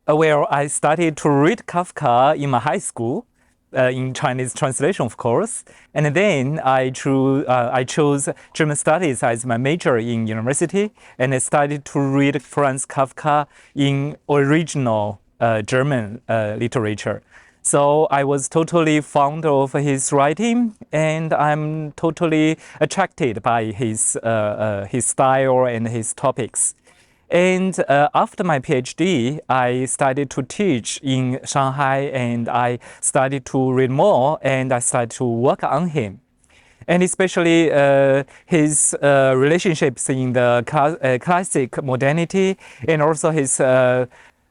where I started to read Kafka in my high school, in Chinese translation, of course. And then I chose German studies as my major in university, and I started to read Franz Kafka in original German literature. So I was totally fond of his writing, and I'm totally attracted by his style and his topics. And after my PhD, I started to teach in Shanghai, and I started to read more, and I started to work on him. And especially his relationships in the classic modernity, and also his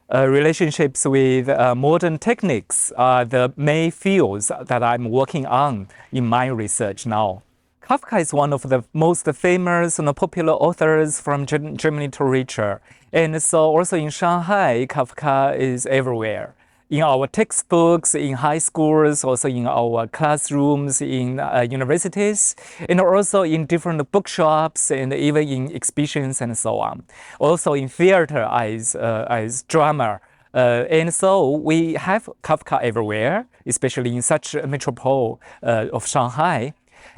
relationships with modern techniques are the main fields that I'm working on in my research now. Kafka is one of the most famous and popular authors from German literature. And so also in Shanghai, Kafka is everywhere. In our textbooks, in high schools, also in our classrooms, in universities, and also in different bookshops, and even in exhibitions and so on. Also in theater as drama. And so we have Kafka everywhere, especially in such a metropole of Shanghai.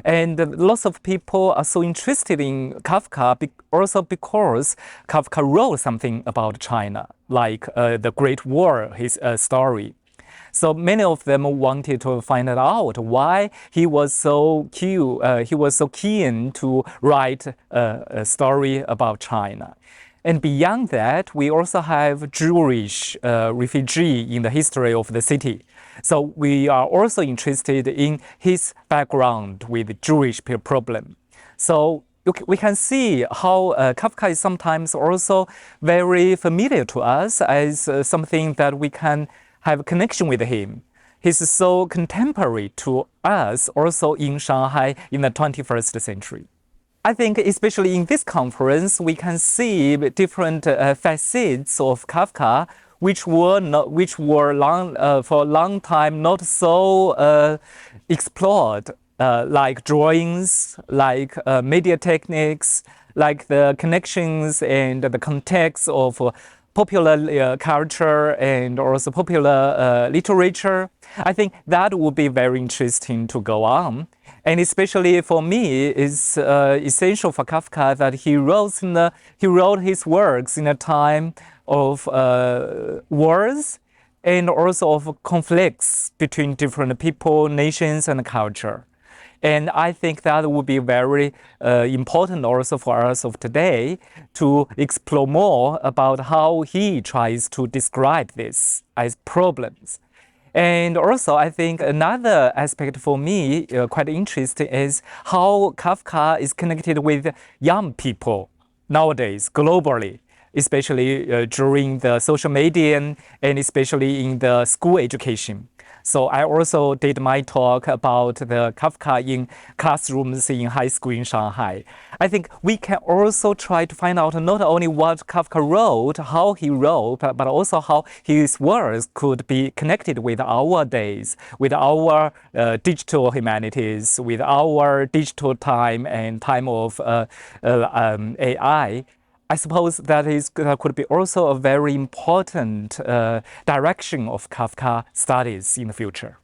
And lots of people are so interested in Kafka also because Kafka wrote something about China, like the Great War, his story. So many of them wanted to find out why he was so keen to write a story about China. And beyond that, we also have Jewish refugee in the history of the city. So we are also interested in his background with Jewish problem. So we can see how Kafka is sometimes also very familiar to us as something that we can have a connection with him. He's so contemporary to us also in Shanghai in the 21st century. I think especially in this conference, we can see different facets of Kafka which were for a long time not so explored, like drawings, like media techniques, like the connections and the context of popular culture and also popular literature. I think that would be very interesting to go on. And especially for me, it's essential for Kafka that he wrote his works in a time of wars and also of conflicts between different people, nations, and culture. And I think that would be very important also for us of today to explore more about how he tries to describe this as problems. And also, I think another aspect for me quite interesting is how Kafka is connected with young people nowadays globally, especially during the social media and especially in the school education. So I also did my talk about the Kafka in classrooms in high school in Shanghai. I think we can also try to find out not only what Kafka wrote, how he wrote, but also how his works could be connected with our days, with our digital humanities, with our digital time and time of AI. I suppose that could be also a very important direction of Kafka studies in the future.